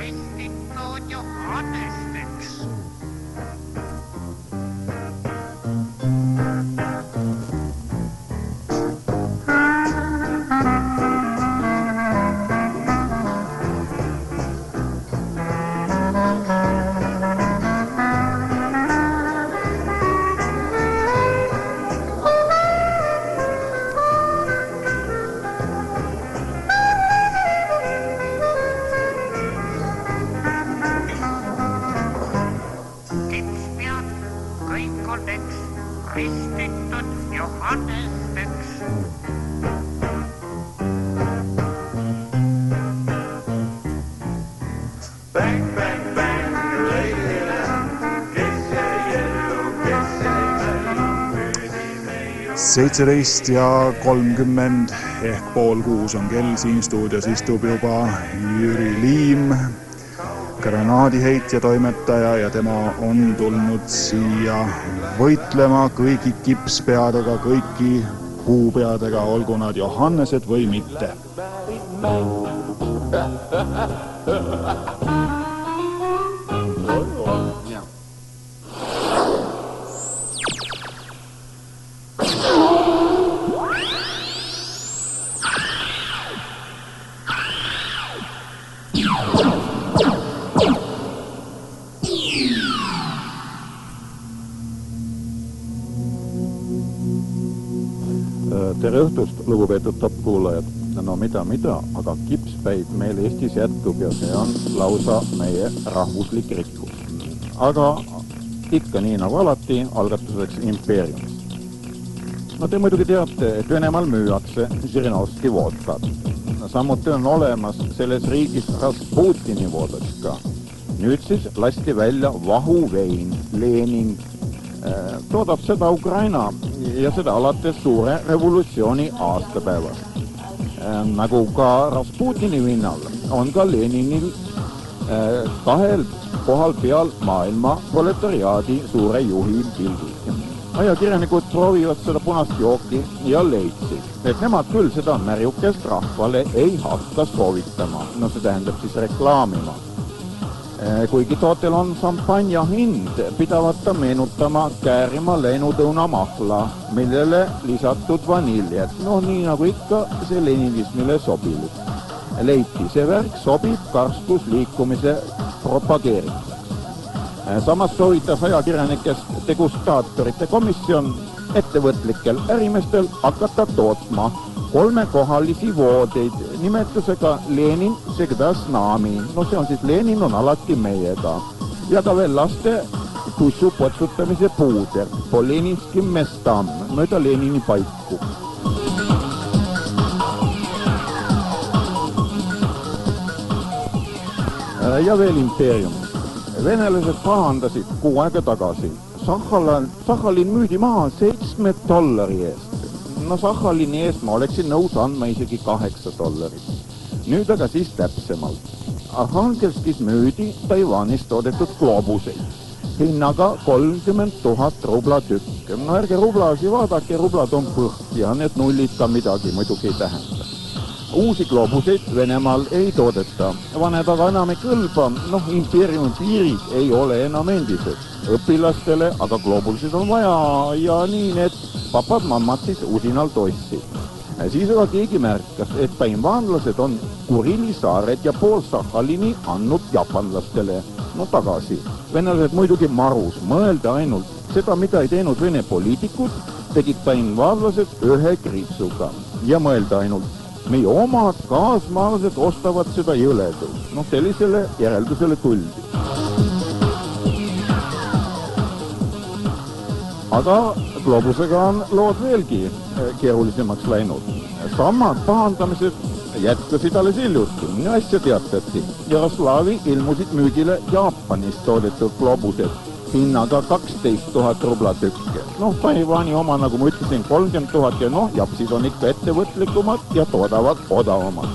ristitud Johannesteks. Kõik on eks ristitud Johannesteks. Bang, bang, bang, leile, kes jäi ellu, kes jäi mällu. 17:30 ehk 5:30 on kell, siin stuudios istub juba Jüri Liim, granaadiheitja toimetaja, ja tema on tulnud siia võitlema kõigi kipspeadega, kõiki puupeadega, olgu nad Johannesed või mitte. Tere õhtust, lugupeetud top-kuulajad. No mida, aga kipspäid meil Eestis jätkub ja see on lausa meie rahvuslik rikkus. Aga ikka nii nagu alati, algatuseks impeeriumis. No te muidugi teate, et Venemaal müüakse Žirinovski vodkat. Samuti on olemas selles riigis Rasputini vodka. Nüüd siis lasti välja vahuvein, Lenin. Toodab seda Ukraina ja seda alates suure revolutsiooni aastapäevast. Nagu ka Rasputini vinnal on ka Leninil kahel kohal peal maailma proletariaadi suure juhi pildid. Ajakirjanikud proovivad seda punast jooki ja leidsid, et nemad küll seda märjukest rahvale ei hakka soovitama. No see tähendab siis reklaamima. Kuigi tootel on šampanja hind, pidavat ta meenutama käärima läinud õunamahla, millele lisatud vaniljet. No nii nagu ikka see leninismile sobilik. Leiti, see värk sobib karstusliikumise propageerimiseks. Samas soovitas ajakirjanikest degustaatorite komisjon ettevõtlikel ärimestel hakata tootma 3-kohalisi voodeid nimetusega Lenin segda s nami. No see on siis Lenin on alati meiega. Ja ka veel laste tussu potsutamise puuder po Leninskim mestam, mööda Lenini paiku. Ja veel impeerium. Venelased pahandasid kuu aega tagasi. Sahhalin müüdi maha $7 eest. No Sahhalini eest ma oleksin nõus andma isegi $8. Nüüd aga siis täpsemalt. Arhangelskis müüdi Taiwanis toodetud gloobuseid. Hinnaga 30 000 rubla tükk. No ärge rublasi vaadake, rublad on põhk ja need nullid ka midagi muidugi ei tähenda. Uusi gloobuseid Venemaal ei toodeta. Vaned aga enam ei kõlba. Noh, impeeriumi piirid ei ole enam endised. Õpilastele aga gloobusid on vaja ja nii need papad-mammad siis usinal tossid. Siis aga keegi märkas, et taiwanlased on Kurili saared ja pool Sahhalini andnud japanlastele. No tagasi. Venelased muidugi marus, mõelda ainult. Seda, mida ei teinud Vene poliitikud, tegid taiwanlased ühe kriipsuga. Ja mõelda ainult. Meie omad kaasmaalased ostavad seda jõledus. No sellisele järeldusele tuldi. Aga gloobusega on lood veelgi keerulisemaks läinud. Samad pahandamised jätkasid alles hiljuti. Asja teatati. Jaroslavi ilmusid müügile Jaapanis toodetud gloobused. Hinnaga 12 000 rubla tükke. Noh, Taiwani oma, nagu ma ütlesin, 30 000 ja noh, japsid on ikka ettevõtlikumad ja toodavad odavamad.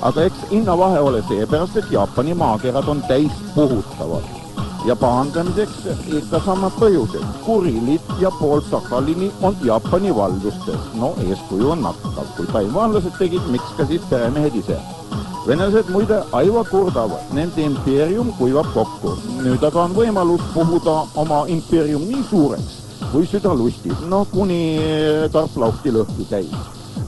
Aga eks hinnavahe ole seepärast, et Jaapani maakerad on täis puhutavad. Ja pahandamiseks ikka samad põhjused. Kurilid ja pool Sahhalini on Jaapani valdustes. No, eeskuju on nakkav. Kui taiwanlased tegid, miks ka siis peremehed ise. Venelased muide aiva kurdavad, nende impeerium kuivab kokku. Nüüd aga on võimalus puhuda oma impeerium nii suureks, kui süda lustib, kuni karplauhti lõhki käib.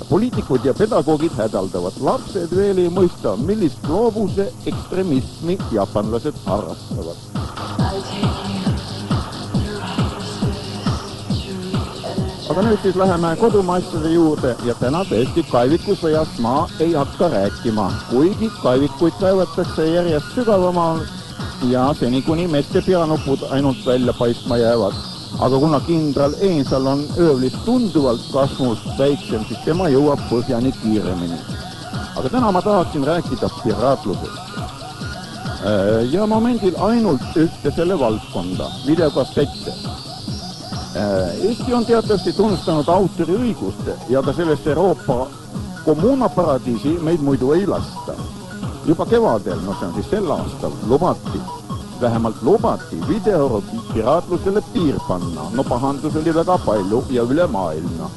Poliitikud ja pedagoogid hädaldavad, lapsed veel ei mõista, millist gloobuse ekstremismi japanlased harrastavad. Aga nüüd siis läheme kodumaistade juurde ja täna tõesti kaevikusõjast ma ei hakka rääkima, kuigi kaevikuid kaevatakse järjest sügavamal ja seni kuni mette peanupud ainult välja paistma jäävad. Aga kuna kindral Eensal on öövlist tunduvalt kasvust väiksem, siis tema jõuab põhjani kiiremini. Aga täna ma tahaksin rääkida piraatlusest. Ja momendil ainult ühte selle valdkonda, videokassette. Eesti on teatavasti tunnustanud autori õiguste ja ka sellest Euroopa kommuunaparadiisi meid muidu ei lasta. Juba kevadel, see on siis sel aastal, vähemalt lubati videopiraatlusele piir panna. Pahandus oli väga palju ja üle maailma.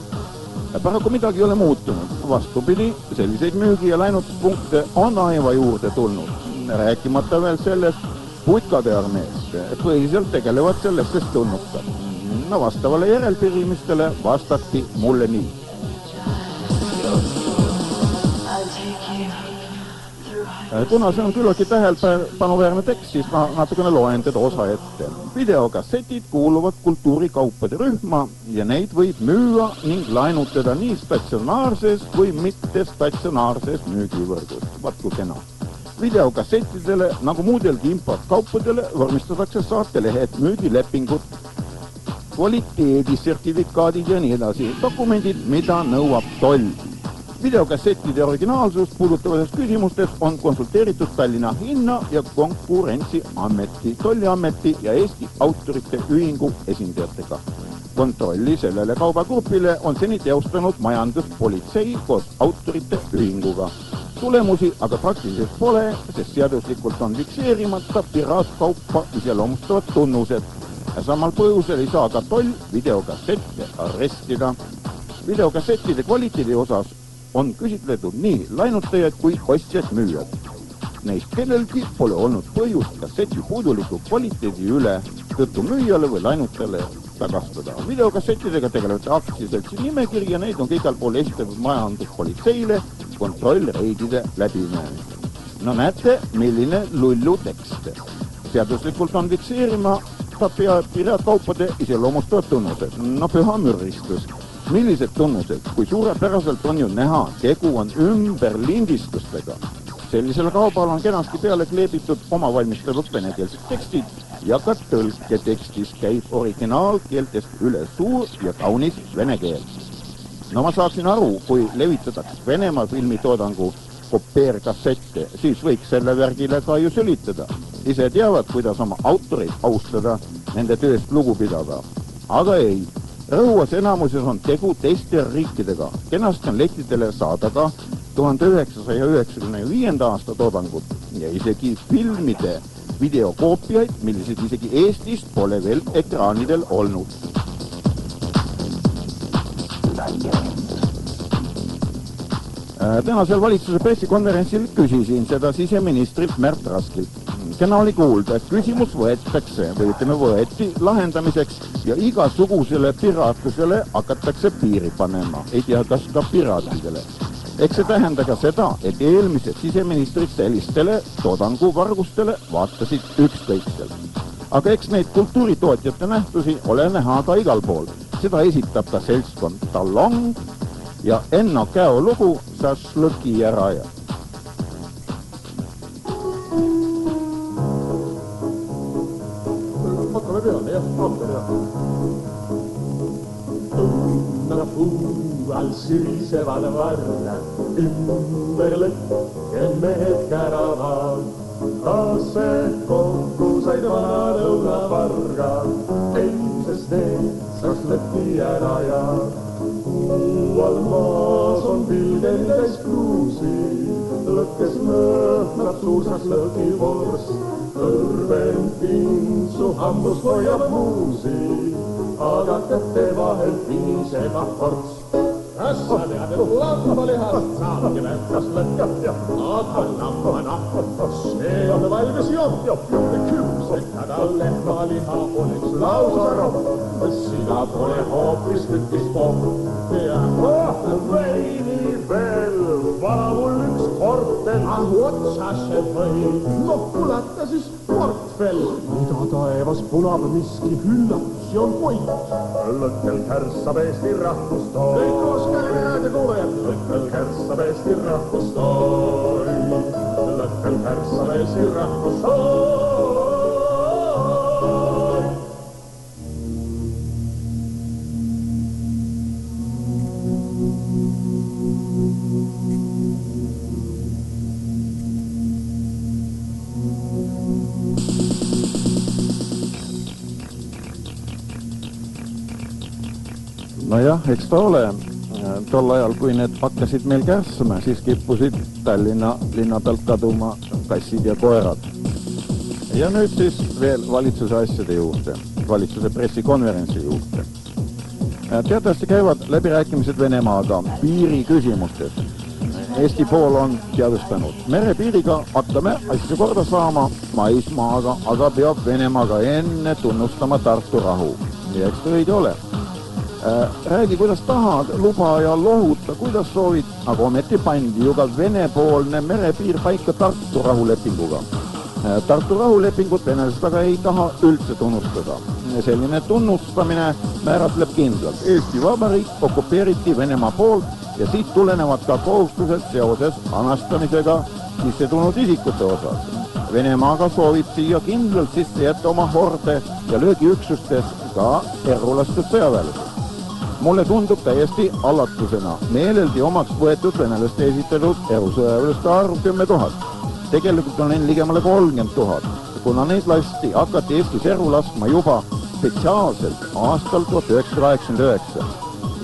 Paraku midagi ei ole muutunud. Vastupidi, selliseid müügi- ja lainutuspunkte on aiva juurde tulnud. Rääkimata veel sellest putkade armeest. Põhiliselt tegelevad sellestest tulnukad. Vastavale järelpirimistele vastati mulle nii. Kuna see on küllaltki tähelepanuväärne tekst, siis ma natukene loen teda osa ette. Videokassetid kuuluvad kultuurikaupade rühma ja neid võib müüa ning lainutada nii statsionaarses kui mitte statsionaarses müügivõrgus. Vatku kena. Videokassettidele, nagu muudelgi importkaupadele, vormistatakse saatelehed, müügilepingud, kvaliteedisertifikaadid ja nii edasi. Dokumendid, mida nõuab toll. Videokassettide originaalsust puudutavates küsimustes on konsulteeritud Tallinna hinna- ja konkurentsiameti, tolliameti ja Eesti autorite ühingu esindajatega. Kontrolli sellele kaubagrupile on seni teostanud majanduspolitsei koos autorite ühinguga. Tulemusi aga praktiliselt pole, sest seaduslikult on fikseerimata piraatkaupa iseloomustavad tunnused. Samal põhjusel ei saa ka toll videokassette arrestida. Videokassettide kvaliteedi osas on küsitletud nii lainutajaid kui ostjad müüjad. Neist kellelgi pole olnud põhjust kasseti puuduliku kvaliteedi üle tõttu müüjale või lainutajale tagastada. Videokassettidega tegelevad aktsiaseltsi nimekiri ja neid on igal pool esitatud majanduspolitseile kontrollreidide läbimäämist. Näete, milline lullu tekst. Seaduslikult on fikseerima piraatkaupade iseloomustavad tunnused. Püha mürristus. Millised tunnused, kui suurepäraselt on ju näha, tegu on ümberlindistustega. Sellisel kaubal on kenasti peale kleebitud omavalmistatud venekeelsed tekstid ja ka tõlketekstis käib originaalkeeltest üle suur ja kaunis vene keel. Ma saaksin aru, kui levitataks Venemaa filmitoodangu kopeerkassette, siis võiks selle värgile ka ju sülitada. Ise teavad, kuidas oma autoreid austada, nende tööst lugu pidada. Aga ei, rõhuas enamuses on tegu teiste riikidega. Kenasti on lehtidele saada ka 1995. aasta toodangut ja isegi filmide videokoopiaid, millised isegi Eestist pole veel ekraanidel olnud. Tänasel valitsuse pressikonverentsil küsisin seda siseministrilt Märt Rasklit. Kena oli kuulda, et küsimus võeti lahendamiseks ja igasugusele piraatlusele hakatakse piiri panema. Ei tea, kas ka piraatidele. Eks see tähenda ka seda, et eelmised siseministrid sellistele toodanguvargustele vaatasid ükskõikselt. Aga eks neid kultuuritootjate nähtusi ole näha ka igal pool. Seda esitab ka seltskond Talong ja Enno Käo lugu Šašlõki ja raja. Hakkame peale, jah, hakkame peale. Tunna puu all siriseval varla, ümber lõkke mehed käravad. Taased kokku said vana lõunavarga, eilsest need Šašlõki ja raja. Uual maas on pilgenides kruusi, lõkkes lõhnab suur Šašlõki vorst. Kõrben pintsu hambust hoiab muusi, aga kätte vahel piisema ports. kas sa tead, et lambalihast saabki vähkas lõkka. Aga lammanahk, see on valmis jopp. Küpsetada lehmaliha oleks lausa ropp. Sina pole hoopis tükis pomm. Ja veini veel, vana mul üks kortel. Otsas see või, no kulata siis portfell. Mida taevas punab miski hüllatusi on voit. Lõkkel kärssab Eesti rahvustooi. Kõik koos käime raadio kuulajad. Lõkkel kärssab Eesti rahvustooi. Lõkkel kärssab Eesti rahvustooi. Nojah, eks ta ole. Tol ajal, kui need hakkasid meil kärssama, siis kippusid Tallinna linna pealt kaduma kassid ja koerad. Ja nüüd siis veel valitsuse asjade juurde, valitsuse pressikonverentsi juurde. Teatavasti käivad läbirääkimised Venemaaga piiri küsimustes. Eesti pool on teadustanud. Merepiiriga hakkame asju korda saama maismaaga, aga peab Venemaaga enne tunnustama Tartu rahu. Ja eks ta õige ole. Räägi, kuidas tahad, luba ja lohuta, kuidas soovid, aga ometi pandi ju ka Vene-poolne merepiir paika Tartu rahulepinguga. Tartu rahulepingut venelased aga ei taha üldse tunnustada. Selline tunnustamine määratleb kindlalt. Eesti Vabariik okupeeriti Venemaa poolt ja siit tulenevad ka kohustused seoses anastamisega sisse tulnud isikute osas. Venemaaga soovib siia kindlalt sisse jätta oma horde ja löögiüksustes ka erulastud sõjaväelased. Mulle tundub täiesti allatusena meeleldi omaks võetud venelaste esitatud erusõjaväelaste arv 10 000. Tegelikult on neil ligemale 30 000, kuna neid lasti hakati Eestis eru laskma juba spetsiaalselt aastal 1989.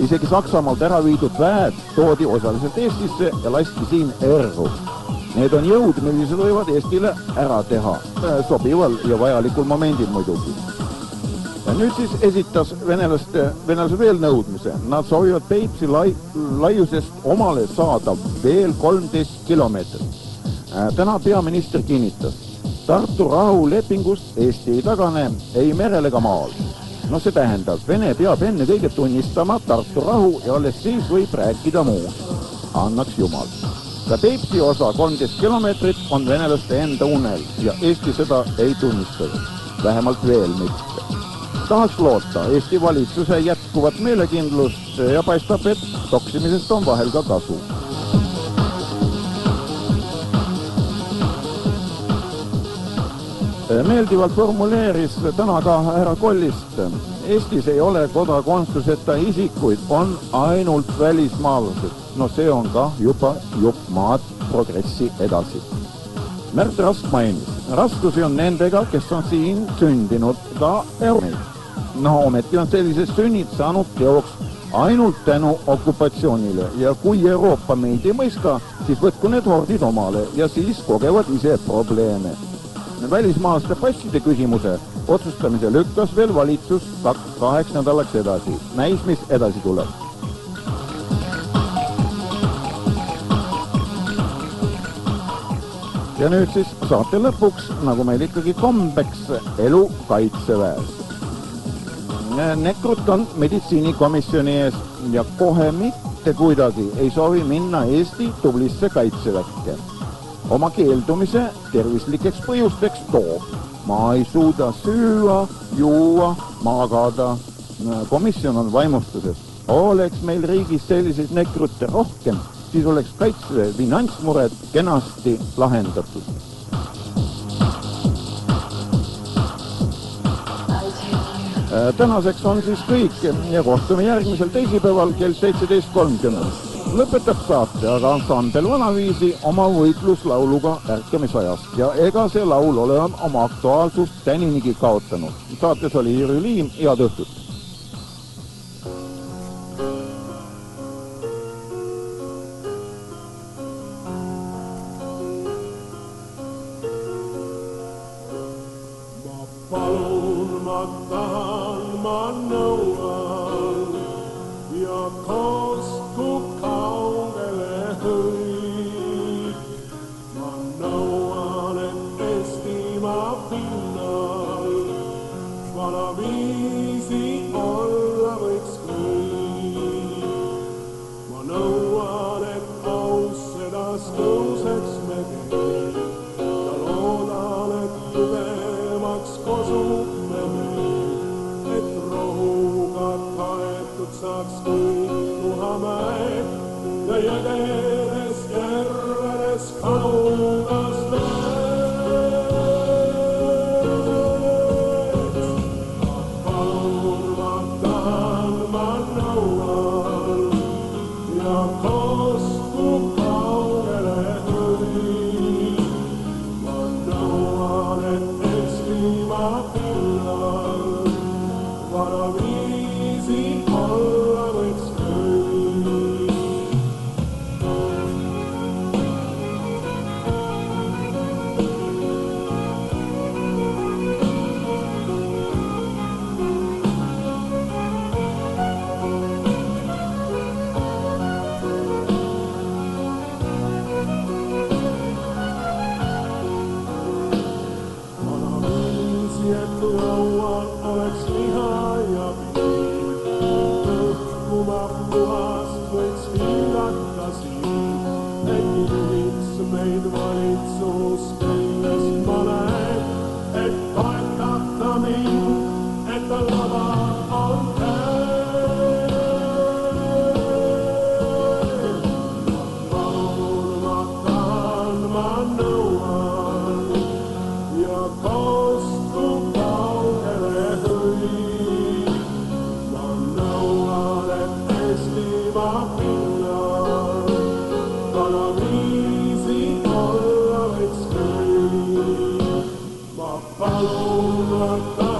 Isegi Saksamaalt ära viidud väed toodi osaliselt Eestisse ja lasti siin erru. Need on jõud, millised võivad Eestile ära teha, sobival ja vajalikul momendil muidugi. Ja nüüd siis esitas venelase veel nõudmise. Nad soovivad Peipsi laiusest omale saada veel 13 kilomeetrit. Täna peaminister kinnitas, Tartu rahulepingust Eesti ei tagane ei merel ega maal. No see tähendab, Vene peab enne kõige tunnistama Tartu rahu ja alles siis võib rääkida muud. Annaks jumal. Ka Peipsi osa 13 kilomeetrit on venelaste enda unel ja Eesti seda ei tunnistada. Vähemalt veel mitte. Tahaks loota Eesti valitsuse jätkuvat meelekindlust ja paistab, et toksimisest on vahel ka kasu. Meeldivalt formuleeris täna ka härra Kollist. Eestis ei ole kodakondsuseta isikuid, on ainult välismaalased. No see on ka juba jupp maad progressi edasi. Märt Rask mainis, raskusi on nendega, kes on siin sündinud ka euromeid. No ometi on sellised sünnid saanud teoks ainult tänu okupatsioonile ja kui Euroopa meid ei mõista, siis võtku need hordid omale ja siis kogevad ise probleeme. Välismaalaste passide küsimuse otsustamise lükkas veel valitsus 2 nädalaks edasi. Näis, mis edasi tuleb. Ja nüüd siis saate lõpuks, nagu meil ikkagi kombeks, elu kaitseväes. Nekrut on meditsiinikomisjoni ees ja kohe mitte kuidagi ei soovi minna Eesti tublisse kaitseväkke. Oma keeldumise tervislikeks põhjusteks toob. Ma ei suuda süüa, juua, magada. Komisjon on vaimustuses. Oleks meil riigis selliseid nekrutte rohkem, siis oleks kaitseväe finantsmured kenasti lahendatud. Tänaseks on siis kõik ja kohtume järgmisel teisipäeval kell 17.30. Lõpetab saate, aga ansambel Vanaviisi oma võitluslauluga ärkamisajast ja ega see laul ole oma aktuaalsust täninigi kaotanud. Saates oli Jüri Liim, head õhtut. Ma tahan, ma nõuan ja kostub et laual oleks liha ja piim. Õhkuma puhast võiks hingata siin, et juhiks meid valitsus, kellest ma näen, et toetab ta mind, et ta lava on käes. Ma palun, ma tahan, ma nõuan ja kostu kaugele hõi. Ma nõuan, et Eestimaa pinnal vanaviisi olla võiks kõik. Ma palun, ma tahan